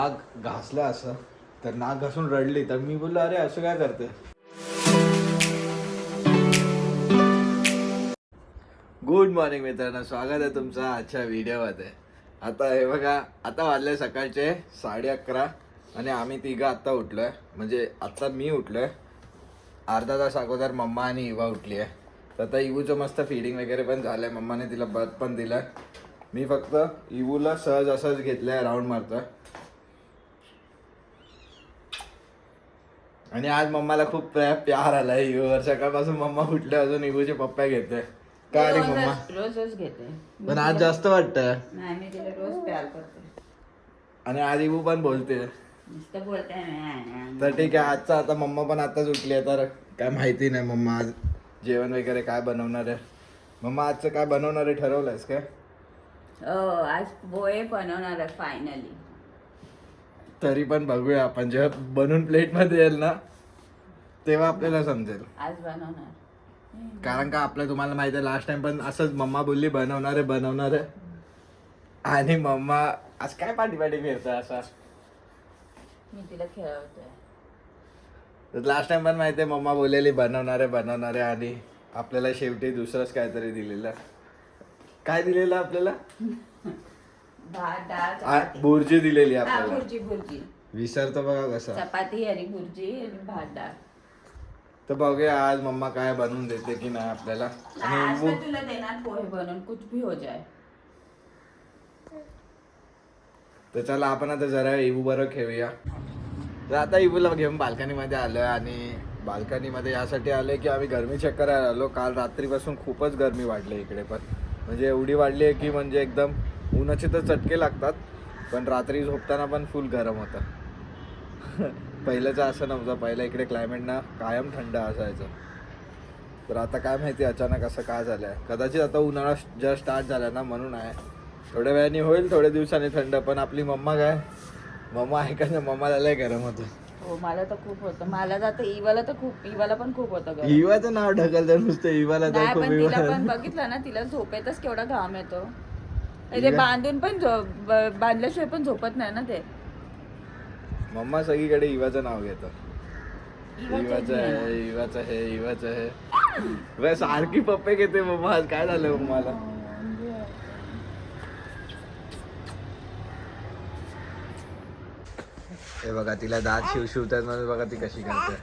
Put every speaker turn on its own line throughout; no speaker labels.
नाक घासला असं तर नाक घासून रडली तर मी बोललो अरे असं काय करते. गुड मॉर्निंग मित्रांनो, स्वागत आहे तुमचं आजच्या व्हिडिओमध्ये. आता हे बघा, आता वाजले सकाळचे 11:30 आणि आम्ही तिघं आत्ता उठलोय. म्हणजे आत्ता मी उठलोय, अर्धा तास अगोदर मम्मा आणि इवा उठली आहे. तर आता इवूचं मस्त फीडिंग वगैरे पण झालं आहे. मम्माने तिला बर्थ पण दिला. मी फक्त इवूला सहज असंच घेतलं आहे, राऊंड मारतोय. आणि आज मम्माला खूप प्यार आलाय इवूवर. सकाळपासून मम्मा उठल्या अजून इवूचे पप्पा घेते. काय रे मम्मा?
रोजच घेते
पण आज जास्त वाटतं.
नाही, मी तिला रोज प्यार करते
आणि आज इवू पण बोलते.
नुसतं बोलते.
तर ठीक आहे, आजचा आता मम्मा पण आताच उठली आहे, तर काय माहिती नाही मम्मा आज जेवण वगैरे काय बनवणार आहे. मम्मा आजचं काय बनवणार आहे ठरवलंयस काय?
आज पोहे बनवणार आहे फायनली.
तरी पण बघूया, आपण जेव्हा बनवून प्लेटमध्ये येईल ना तेव्हा आपल्याला समजेल.
आज बनवणार
कारण का आपलं तुम्हाला माहिती आहे, लास्ट टाइम पण असंच मम्मा बोलली बनवणार आहे आणि मम्मा आज काय पाठी फिरतं असा.
मी तिला खेळवतोय.
लास्ट टाइम पण माहिती आहे मम्मा बोललेली बनवणार आहे आणि आपल्याला शेवटी दुसरंच काहीतरी दिलेलं. काय दिलेलं आपल्याला?
भात डाळ
भुर्जी दिलेली आपल्याला.
भुर्जी
विसरतो बघा कसं.
चपाती आणि भुर्जी आणि भात डाळ.
तर बघूया आज मम्मा काय बनवून देते की नाही आपल्याला.
आज मैं तुला देणार पोहे बनवून, कुछ भी हो जाए.
तर चला आपण आता जरा इवू बरोबर खेळूया. तर आता इवूला घेऊन बाल्कनीमध्ये आलोय आणि बाल्कनीमध्ये यासाठी आलोय की आम्ही गरमी चेक करायला आलो. काल रात्रीपासून खूपच गरमी वाढली इकडे पण. म्हणजे एवढी वाढली आहे की म्हणजे एकदम उन्हाचे तर चटके लागतात, पण रात्री झोपताना पण फुल गरम होतं. पहिल्याचं असं नव्हतं. पहिलं इकडे क्लायमेट ना कायम थंड असायचं. तर आता काय माहिती अचानक असं काय झालं आहे. कदाचित आता उन्हाळा जस्ट स्टार्ट झाला ना म्हणून आहे. थोड्या वेळाने होईल, थोड्या दिवसांनी थंड. पण आपली मम्मा काय, मम्मा ऐकायचं, मम्माला लय गरम होतं.
हो, मला तर खूप होतं. मला तर इवाला पण खूप होतं गरम.
इवाचं नाव ढकलतं नुसतं. इवाला तर
नाही,
खूप
पण तिला पण बघितलं ना, तिला झोपेतच केवढा घाम येतो. ते बांधून पण बांधल्याशिवाय पण झोपत नाही ना ते.
मम्मा सगळीकडे इवाचं नाव घेतं. इवाचं आहे. सारखी पप्पे घेते मम्मा. आज काय झालं मम्माला? हे बघा, तिला दात शिवतात म्हणून बघा ती कशी करते.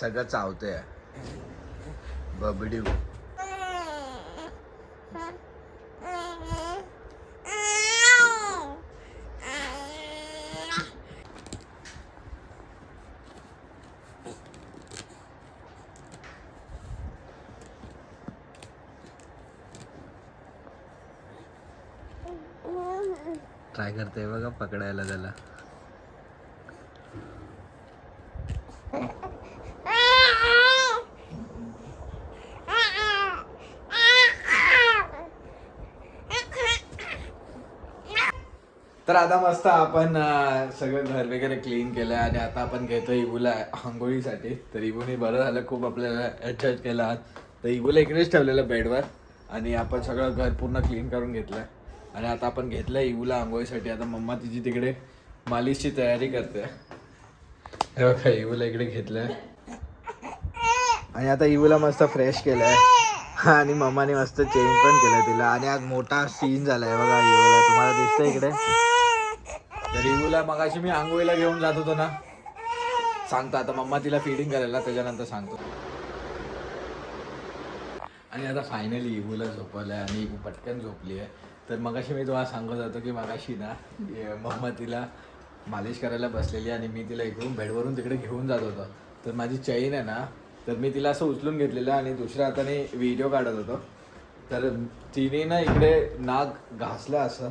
सगळं चावते बबडी. ट्राय करते बघा पकडायला त्याला. तर आता मस्त आपण सगळं घर वगैरे क्लीन केलं आणि आता आपण घेतो इवूला आंघोळीसाठी. तर इवूने बरं झालं खूप आपल्याला ॲडजस्ट केला. तर इवूला इकडेच ठेवलेलं बेडवर आणि आपण सगळं घर पूर्ण क्लीन करून घेतलं आणि आता आपण घेतलं इवूला आंघोळीसाठी. आता मम्मा तिची तिकडे मालिशची तयारी करते. हे बघा, इवूला इकडे घेतलंय आणि आता इवूला मस्त फ्रेश केलंय आणि मम्माने मस्त चेंज पण केलं तिला. आणि आज मोठा सीन झालाय बघा इवूला, तुम्हाला दिसतंय इकडे. तर इवूला मगाशी मी आंघोळीला घेऊन जात होतो ना, सांगतो आता मम्मा तिला फीडिंग करायला, त्याच्यानंतर सांगतो. आणि आता फायनली इवूला झोपवलंय आणि इवू पटकन झोपली आहे. तर मगाशी मी तुम्हाला सांगत होतो की मगाशी ना मम्मा तिला मालिश करायला बसलेली आणि मी तिला इकडून बेडवरून तिकडे घेऊन जात होतो. तर माझी चैन आहे ना, तर मी तिला असं उचलून घेतलेलं आणि दुसऱ्या हाताने व्हिडिओ काढत होतो. तर तिने ना इकडे नाक घासलं असं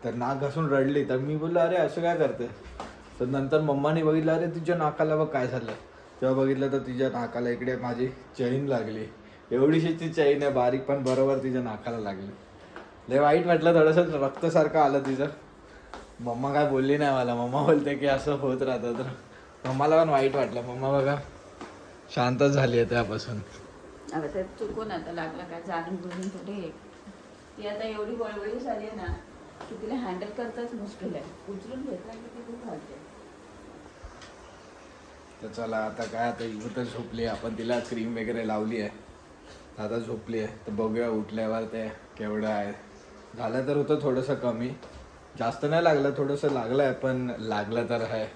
तर नाक घासून रडली. तर मी बोललो अरे असं काय करते. तर नंतर मम्माने बघितलं, अरे तिच्या नाकाला बघ काय झालं. तेव्हा बघितलं तर तिच्या नाकाला इकडे माझी चैन लागली. एवढीशी ती चैन आहे बारीक, पण बरोबर तिच्या नाकाला लागली. लय वाईट वाटलं, थोडंसं रक्तसारखं आलं तिचं. मम्मा काय बोलली नाही मला. मम्मा बोलते की असं होत राहतं. तर मम्माला पण वाईट वाटलं. मम्मा बघा शांतच झाली आहे त्यापासून.
आता ते चुकून आता लागलं काय, जाणून बुजून थोडी. ती आता एवढी बळबळी झाली आहे ना की तिला हँडल करताच मुश्किल आहे. उचलून घेतला की
तर चला आता काय, आता इव्हू तर झोपली, आपण तिला क्रीम वगैरे लावली आहे, आता झोपली आहे. तर बघूया उठल्यावर ते केवढं आहे. झालं तर होतं थोडंसं कमी, जास्त नाही लागलं, थोडंसं लागलं आहे पण लागलं तर आहे.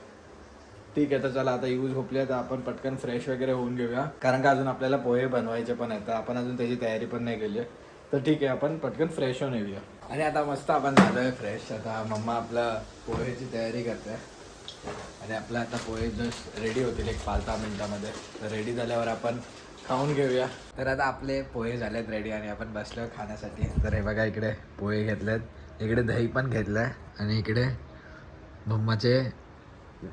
ठीक आहे, तर चला आता इव्हू झोपली आहे तर आपण पटकन फ्रेश वगैरे होऊन घेऊया, कारण का अजून आपल्याला पोहे बनवायचे पण आहेत, तर आपण अजून त्याची तयारी पण नाही केली आहे. तर ठीक आहे, आपण पटकन फ्रेश होऊन येऊया. आणि आता मस्त आपण झालो आहे फ्रेश. आता मम्मा आपला पोहेची तयारी करते आणि आपला आता पोहे जस्ट रेडी होतील एक 5-10 मिनिटामध्ये. तर रेडी झाल्यावर आपण खाऊन घेऊया. तर आता आपले पोहे झालेत रेडी आणि आपण बसलो खाण्यासाठी. तर हे बघा, इकडे पोहे घेतलेत, इकडे दही पण घेतलं आहे आणि इकडे मम्माचे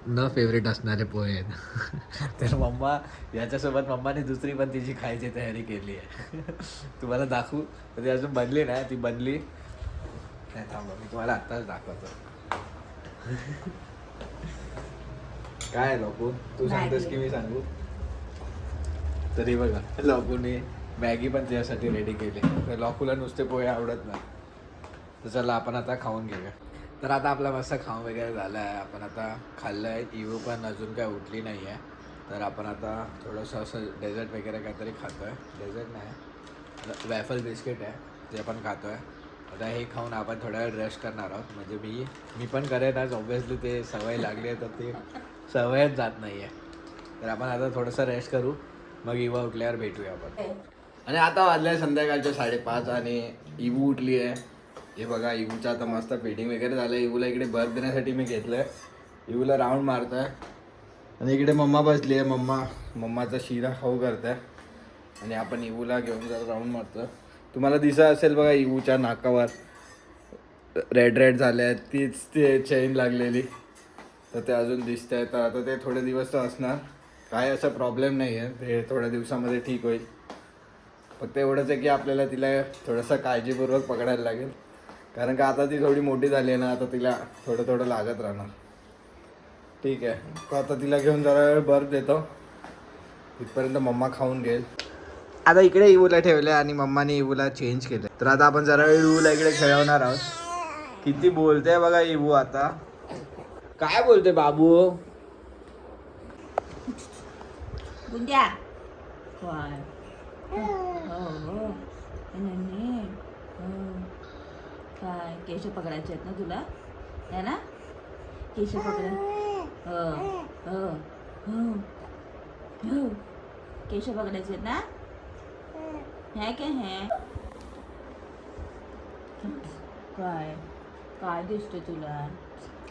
न फेवरेट असणारे पोहे आहेत. तर मम्मा याच्यासोबत मम्माने दुसरी पण तिची खायची तयारी केली आहे. तुम्हाला दाखवू, तर ती अजून बनली नाही, ती बनली नाही. थांबा, मी तुम्हाला आत्ताच दाखवतो. काय लोकू, तू सांगतेस की मी सांगू? तरी बघा, लॉकूने मॅगी पण त्यासाठी रेडी केली. तर लॉकूला नुसते पोहे आवडत नाही. तर चला आपण आता खाऊन घेऊया. तर आता आपला मस्त खाऊन वगैरे झालं आहे, आपण आता खाल्लं आहे. इव्हू पण अजून काय उठली नाही आहे, तर आपण आता थोडंसं असं डेझर्ट वगैरे काहीतरी खातो आहे. डेझर्ट नाही, वॅफल बिस्किट आहे, ते पण खातो आहे. आता हे खाऊन आपण थोड्या वेळ रेस्ट करणार आहोत. म्हणजे मी पण करेन आज, ऑब्व्हियसली ते सवय लागली आहे तर ते सवयच जात नाही आहे. तर आपण आता थोडंसं रेस्ट करू, मग इव्हू उठल्यावर भेटूया आपण. आणि आता वाजले संध्याकाळचे 5:30 आणि इव्हू उठली आहे. हे बघा, इव्हूचं आता मस्त फिडिंग वगैरे झालं. इव्हूला इकडे बर्फ देण्यासाठी मी घेतलं आहे. इव्हूला राऊंड मारत आहे आणि इकडे मम्मा बसली आहे. मम्माचा शिरा खाऊ करत आहे आणि आपण इव्हूला घेऊन जरा राऊंड मारतो. तुम्हाला दिसत असेल बघा, इव्हूच्या नाकावर रेड झाले आहेत, तीच ते चेन लागलेली, तर ते अजून दिसत आहे. तर आता ते थोडे दिवस तर असणार, काय असा प्रॉब्लेम नाही आहे, ते थोड्या दिवसामध्ये ठीक होईल. फक्त एवढंच आहे की आपल्याला तिला थोडंसं काळजीपूर्वक पकडायला लागेल, कारण का आता ती थोडी मोठी झाली आहे ना, आता तिला थोडं लागत राहणार. ठीक आहे, तर आता तिला घेऊन जरा वेळ बर्फ देतो, तिथपर्यंत मम्मा खाऊन घेईल. आता इकडे इव्हूला ठेवलं आणि मम्माने इव्हूला चेंज केलं. तर आता आपण जरा वेळ इव्हूला इकडे खेळवणार आहोत. किती बोलते बघा इव्हू आता. काय बोलते बाबू?
गुंड्या काय? हो काय केश पकडायचे आहेत ना तुला, है ना? केश पकडा. केश पकडायचे आहेत ना, है काय? है काय? काय दिसते तुला?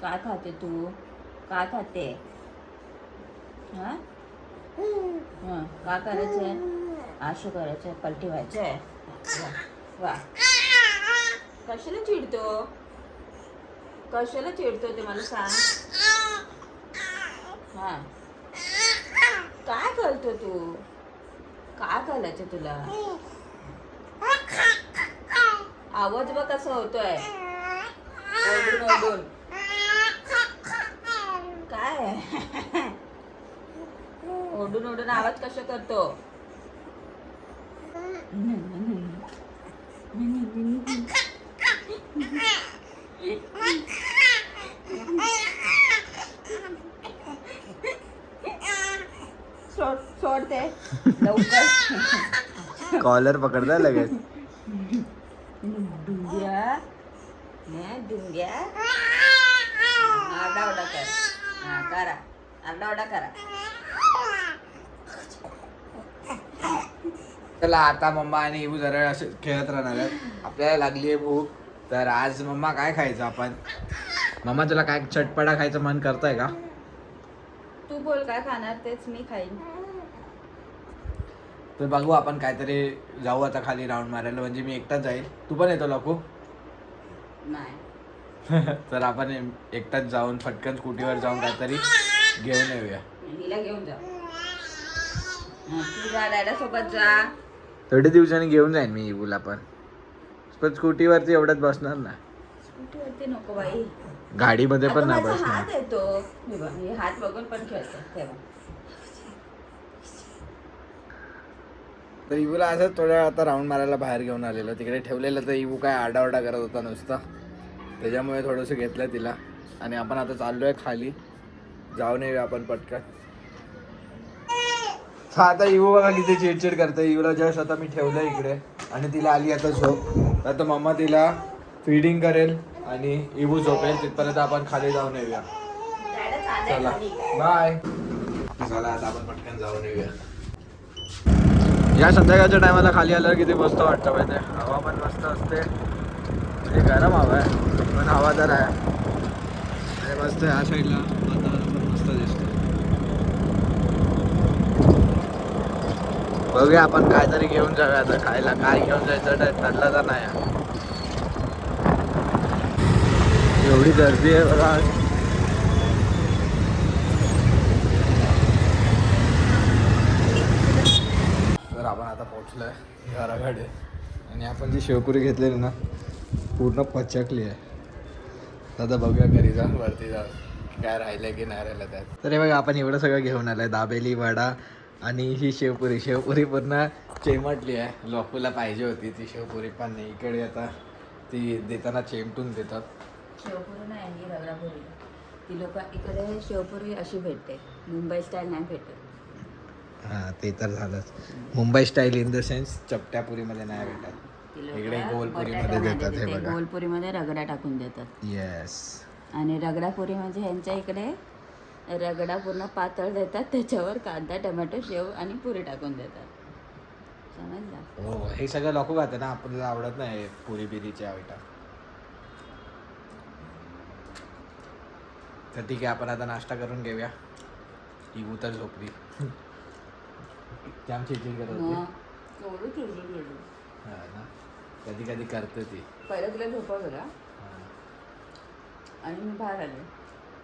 काय खाते तू? काय खाते? हा, काय करायचंय? आशू करायचंय, पलटी व्हायचंय. वा, कशाला चिडतो ते मला सांग. हा, काय करतो तू? काय करायचं तुला? आवाज बघ कसा होतोय, ओरडून. काय ओरडून आवाज कसा करतो? सोडते लवकर.
कॉलर पकडता लगेच.
डुंग्या आरडाओरडा कर. हा, करा आरडाओरडा करा.
चला आता मम्मा आणि इव्हू जरा असे खेळत राहणार आहेत. आपल्याला लागली आहे भूक, तर आज मम्मा काय खायचं आपण? मम्मा तुला काय चटपटा खायचं मन करतंय का?
तू बोल काय खाणार, तेच मी खाईन.
तर बघू, आपण काहीतरी जाऊ आता खाली राऊंड मारायला. म्हणजे मी एकटाच जाईल, तू पण येतो लोकू?
नाही.
तर आपण एकटाच जाऊन फटकन स्कूटीवर जाऊन काहीतरी घेऊन येऊया.
हिला घेऊन जा. तू जा, डॅडा सोबत जा.
थोड्या दिवसांनी घेऊन जाईन मी इव्हूला पण स्कूटीवरती एवढ्यात बसणार ना.
स्कूटीवरती नको बाई,
गाडीमध्ये पण नाही
माझा
बसणार.
हात येतो. हे हात बघून पण खेळतो तेव्हा.
तर इव्हूला असंच थोड्या आता राऊंड मारायला बाहेर घेऊन आलेलो, तिकडे ठेवलेलं. तर इव्हू काय आरडाओरडा करत होता नुसता, त्याच्यामुळे थोडंसं घेतलं तिला. आणि आपण आता चाललोय खाली, जाऊन येऊया आपण पटकन. हा आता इवू बघा किती चिडचिड करते. इवूला जस्ट आता मी ठेवलं इकडे आणि तिला आली आता झोप. आता मम्मा तिला फीडिंग करेल आणि इवू झोपेल, तिथपर्यंत आपण खाली जाऊन येऊया. चला बाय. चला आता आपण पटकन जाऊन येऊया. या संध्याकाळच्या टायमाला खाली आल्यावर किती मस्त वाटतं माहिती आहे. हवा पण मस्त असते, म्हणजे गरम हवा आहे पण हवादार आहे आणि मस्त या साईडला वातावरण पण मस्त दिसतं. बघूया आपण काहीतरी घेऊन जाऊया आता खायला. काय घेऊन जायचं ठरलं तर नाही. एवढी गर्दी आहे बघा. तर आपण आता पोहोचलोय घराकडे आणि आपण जी शेवपुरी घेतलेली ना पूर्ण पचकली आहे. आता बघूया घरी जाऊन वरती जाऊन काय राहिलंय की नाही राहिलं त्यात. तर हे बघा आपण एवढं सगळं घेऊन आलंय, दाबेली, वडा आणि ही शेवपुरी पूर्ण चेमटली आहे. लोकूला पाहिजे होती ती शेवपुरी पण नाही. इकडे आता ती देताना चेमटून देतात.
शेवपुरी नाही, ही रगडापुरी. ती लोक इकडे शेवपुरी अशी भेटते, मुंबई स्टाईल नाही भेटत.
हां ते तर झालंच. Mumbai style in the sense चपट्यापुरीमध्ये नाही भेटत, इकडे गोलपुरीमध्ये देतात. हे बघा
गोलपुरीमध्ये रगडा टाकून देतात.
येस. आणि
रगडापुरी म्हणजे ह्यांच्या इकडे रगडा पूर्ण पातळ देतात, त्याच्यावर कांदा, टोमॅटो, शेव आणि पुरी टाकून देतात. समजलं?
हो, हे सगळं लोक खाते ना, आपल्याला आवडत नाही पुरी बिरीच्या आयटम. तर ठीक आहे, आपण आता नाश्ता करून घेऊया. इवू तर झोपली, जाम चिडचिड करत होती. हा ना, कधी कधी करते ती.
पहिलं तिला झोपवलं आणि मी बाहेर आले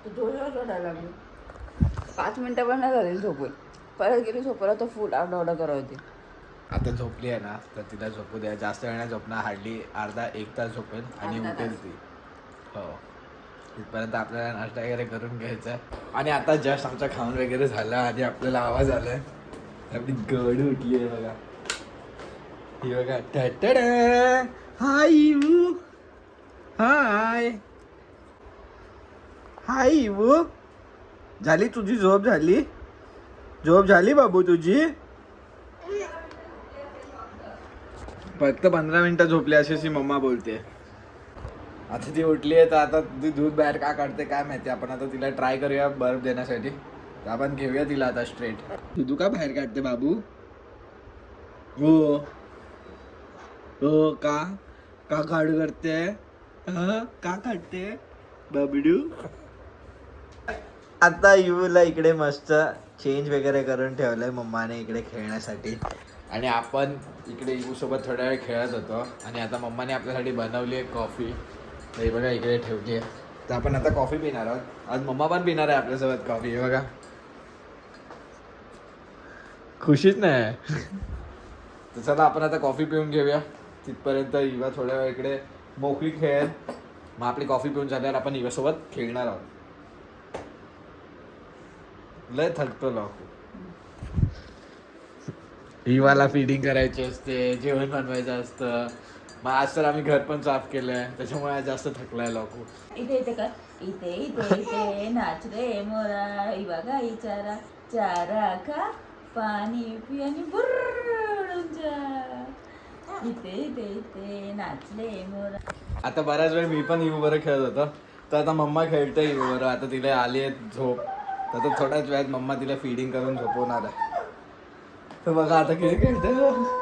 तर जोरजोर रडायला लागली. 5 मिनिटं पण नाही झाली झोपून. परत गेली झोपायला तर फुल आरडाओरडा करत होती.
आता झोपली आहे ना तर तिला झोपू द्या. जास्त वेळ नाही झोपणार, हार्डली अर्धा-1 तास झोपेल आणि उठेल ती. हो, तिथपर्यंत आपल्याला नाश्ता वगैरे करून घ्यायचा. आणि आता जस्ट आमचा खाऊन वगैरे झाला आणि आपल्याला आवाज आलाय. आपली गड उठली आहे बघा. ही बघा, टटडा. हाय इवू, हाय हाय इवू. झाली तुझी झोप? झोप झाली बाबू तुझी? फक्त 15 मिनिटं झोपली अशी मम्मा बोलते. आता ती उठली आहे तर आता ती दूध बाहेर का काढते काय माहिती. आपण आता तिला ट्राय करूया बर्फ देण्यासाठी. तर आपण घेऊया तिला आता स्ट्रेट. दूध का बाहेर काढते बाबू? हो हो, का काढू करते? का काढते बाबडू? आता युला इकडे मस्त चेंज वगैरे करून ठेवलंय मम्माने इकडे खेळण्यासाठी. आणि आपण इकडे इवू सोबत थोड्या वेळ खेळत होतो. आणि आता मम्माने आपल्यासाठी बनवली आहे कॉफी. तर हे बघा इकडे ठेवली आहे. तर आपण आता कॉफी पिणार आहोत. आज मम्मा पण पिणार आहे आपल्यासोबत कॉफी. हे बघा, खुशीच नाही. तर चला आपण आता कॉफी पिऊन घेऊया. तिथपर्यंत इवा थोड्या वेळ इकडे मोकळी खेळेल. मग आपली कॉफी पिऊन झाल्यावर आपण इवासोबत खेळणार आहोत. लय थकतो लोक. इवाला फीडिंग करायची असते, जेवण बनवायचं असतं. मग आज तर आम्ही घर पण साफ केलंय, त्याच्यामुळे आज जास्त थकलाय लोक.
इथे इथे कर, इथे इथे इथे नाच रे मोरा, इवा गाई चारा, चारा खा, पाणी पी आणि बुर्रून जा. इथे इथे इथे नाचले मोरा.
आता बऱ्याच वेळ मी पण इवू बरं खेळत होतो. तर आता मम्मा खेळते इवू बरं. आता तिला आली आहे झोप. तर आता थोड्याच वेळात मम्मा तिला फीडिंग करून झोपवणार आहे. तर बघा आता किती खेळते.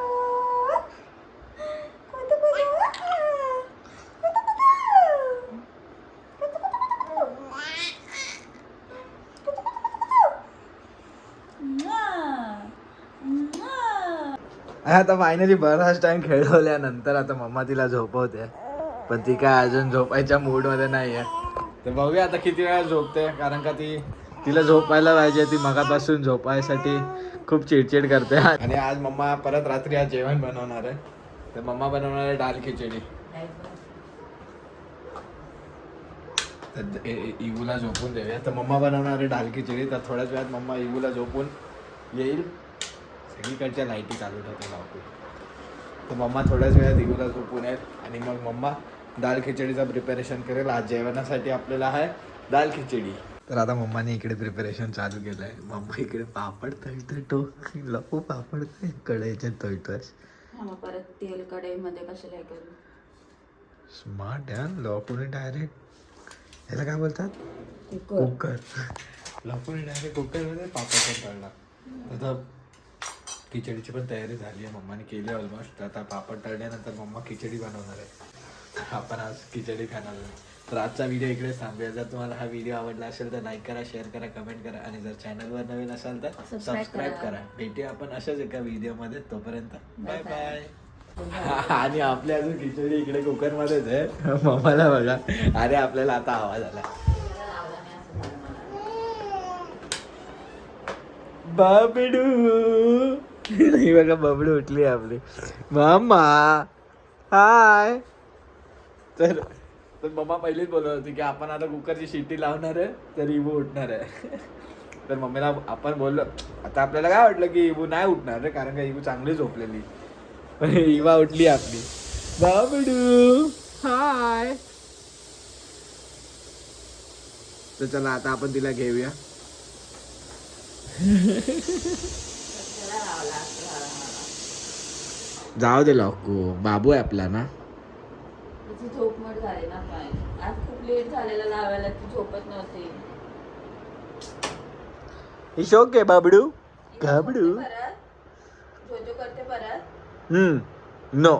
आता फायनली बराच टाइम खेळवल्यानंतर आता मम्मा तिला झोपवते. पण ती काय अजून झोपायच्या मूडमध्ये नाही आहे. तर बघूया आता किती वेळा झोपते, कारण का तिला झोपायला पाहिजे. ती मगापासून झोपायसाठी खूप चिडचिड करते. आणि आज मम्मा परत रात्री आज जेवण बनवणार आहे. तर मम्मा बनवणार आहे दाल खिचडी. तर इवूला झोपून देऊया. तर मम्मा बनवणार आहे दाल खिचडी. तर थोड्याच वेळात मम्मा इवूला झोपून येईल. सगळीकडच्या लाईटी चालू ठेवते लावतो. तर मम्मा थोड्याच वेळात इवूला झोपून येईल आणि मग मम्मा दाल खिचडीचं प्रिपरेशन करेल. आज जेवणासाठी आपल्याला आहे दाल खिचडी. तर आता मम्माने इकडे प्रिपरेशन चालू केलं आहे. मम्मा इकडे पापड तळतोय, तो लपू पापड कढईच्या तळतोय.
हा मग परत तेल कढईमध्ये कशाला हे करू.
स्मार्ट आहे लॉकून डायरेक्ट याला काय बोलतात
कुकर.
कुकर. लॉकून डायरेक्ट कुकरमध्ये पापड पण तळला. आता खिचडीची पण तयारी झाली आहे, मम्माने केली ऑलमोस्ट. आता पापड तळल्यानंतर मम्मा खिचडी बनवणार आहे. आपण आज खिचडी खाणार आहे. तर आजचा व्हिडिओ इकडे थांबूया. जर तुम्हाला हा व्हिडिओ आवडला असेल तर लाईक करा, शेअर करा, कमेंट करा आणि जर चॅनलवर नवीन असाल तर सबस्क्राईब करा. भेटूया आपण अशाच एका व्हिडिओमध्ये. तोपर्यंत बाय बाय. आणि आपली अजून खिचडी इकडे कुकरमध्येच आहे. मम्माला बघा. अरे आपल्याला आता आवाज आला. बाबडू. नाही बघा बबडू उठली आपली. मम्मा हाय. तर मम्मा पहिलीच बोलत होती की आपण आता कुकरची शिट्टी लावणार आहे तर इवू उठणार आहे. तर मम्मीला आपण बोललो. आता आपल्याला काय वाटलं की इवू नाही उठणार रे, कारण का इवू चांगली झोपलेली. पण इवा उठली आपली. बाबडू हाय. तर चला आता आपण तिला घेऊया. जाऊ दे लॉकू, बाबू आहे आपला ना.
तिची झोपमोड झाली ना पण आज खूप लेट झालेला लावायला, ती झोपत नव्हती.
It's okay बाबडू. बाबडू
परत जो करते परत.
नो.